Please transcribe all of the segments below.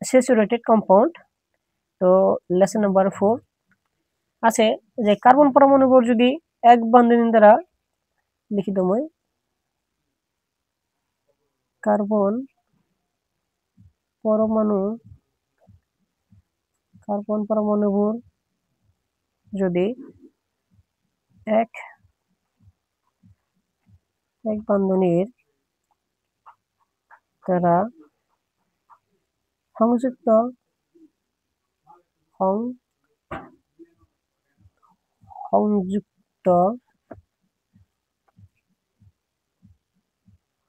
Saturated compound. তো lesson number 4 আছে যে কাৰ্বন পৰমাণুবোৰ যদি এক বন্ধনী দ্বাৰা লিখিত মই কাৰ্বন পৰমাণুবোৰ যদি এক বন্ধনীৰ দ্বাৰা সংযুক্ত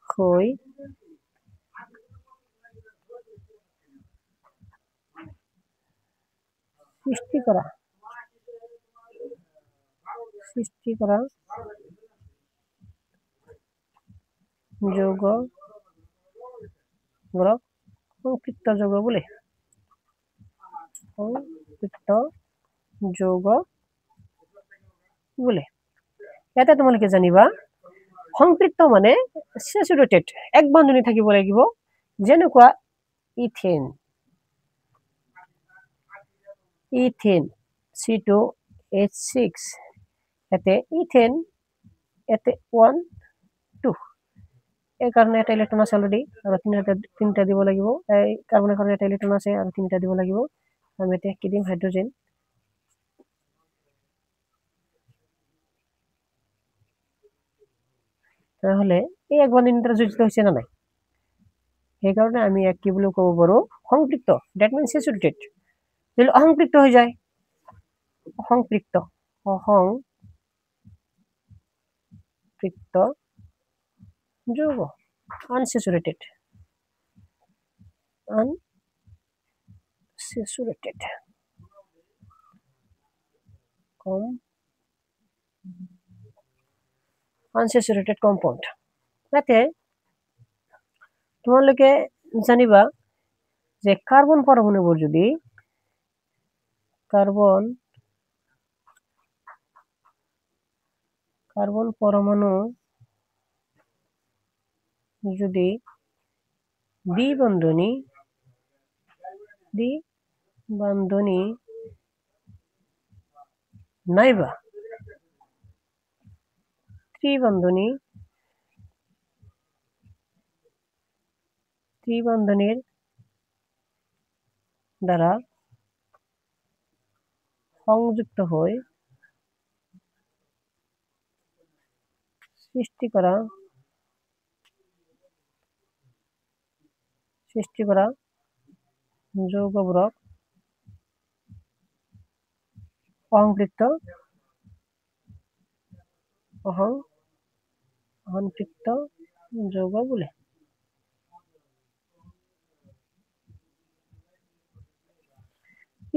হৈ সৃষ্টি কৰা যৌগবোৰক সংপৃক্ত যৌগ বোলে। ইয়াতে তোমালোকে জানিবা সংপৃক্ত মানে স্যাচুৰেটেড এক বন্ধনী থাকিব লাগিব, যেনেকুৱা ইথেন C2H6 এতে ইথেন এতে 1 2 এই কারণে এটা ইলেকট্রন আছে অলরেডি আর তিনটা দিব লাগিব। এই কার্বনের কারণে এটা ইলেকট্রন আছে আর তিনটা দিব লাগিব। আমি এটা কি দিম হাইড্রোজেন। তাহলে এই এক বন্ধনীর দ্বারা যোজিত হইছে না নাই, এই কারণে আমি এক কি বলে কব পারো সংপৃক্ত, দ্যাট মিন্স স্যাচুরেটেড। যদি অসংপৃক্ত হয়ে যায়, অসংপৃক্ত যৌগ আনস্যাচুরেটেড আনস্যাচুরেটেড কম্পাউন্ড। তাতে তোমালোকে জানিবা যে কার্বন পৰমাণুবোৰ যদি কার্বন পরমাণু যদি দ্বি বন্ধনী নাইবা ত্রিবন্ধনীর দ্বারা সংযুক্ত হয়ে সৃষ্টি করা যৌগবোরক অসংপৃক্ত যৌগ বলে।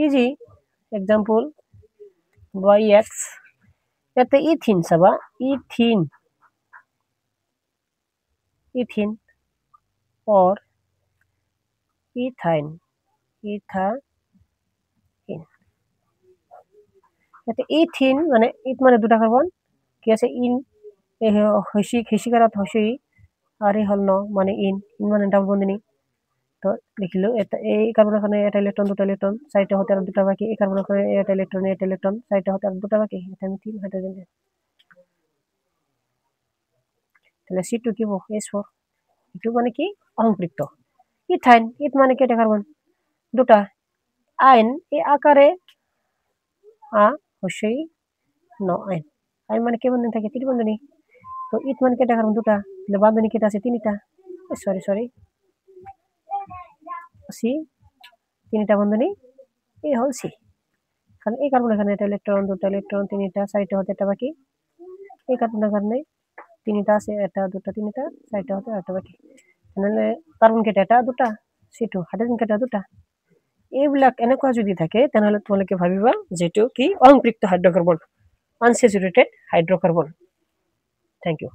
ইজি এক্সাম্পল YX এতে ইথিন চাবা ইথিন or ইথাইন এতে ইথিন মানে ইথ মানে দুটা কার্বন কি আছে ইন হিসিকারাত হসই আর এই হল ন মানে ইন মানে ডাবল বন্ধনী। তো লিখিলো এটা এই কার্বনের কারণে এটা ইলেকট্রন দুটো ইলেকট্রন সাইডে হতে আর দুটো বাকি, এই কার্বনের কারণে এটা ইলেকট্রন সাইডে হতে আর দুটো বাকি, এটা আমি 3 হাইড্রোজেন দিই। তাহলে C2 কি S4 এটা মানে কি অসংপৃক্ত। ইথাইন ইথ মানে কি এটা কার্বন দুটা, আইন এই আকারে হসই ন আইন মানে কি বন্ধনী থাকে ত্রিবন্ধনী। তো ইথ মানে কি এটা কার্বন দুটা, তাহলে বন্ধনী কেটে আছে তিনটা, সরি সি তিনটা বন্ধনী এই হল সি। কারণ এই কার্বনের কারণে এটা ইলেকট্রন দুটো ইলেকট্রন তিনটা সাইডে হতে একটা বাকি, এই কার্বনের কারণে তিনটা আছে এটা দুটো তিনটা সাইডে হতে একটা বাকি, তাহলে কার্বন কেটে এটা দুটা C2 হাইড্রোজেন কেটে দুটা। এইবিলাক এনেকুৱা যদি থাকে তাহলে তোমালোকে ভাবিবা যেটো কি অসংপৃক্ত hydrocarbon unsaturated hydrocarbon. Thank U.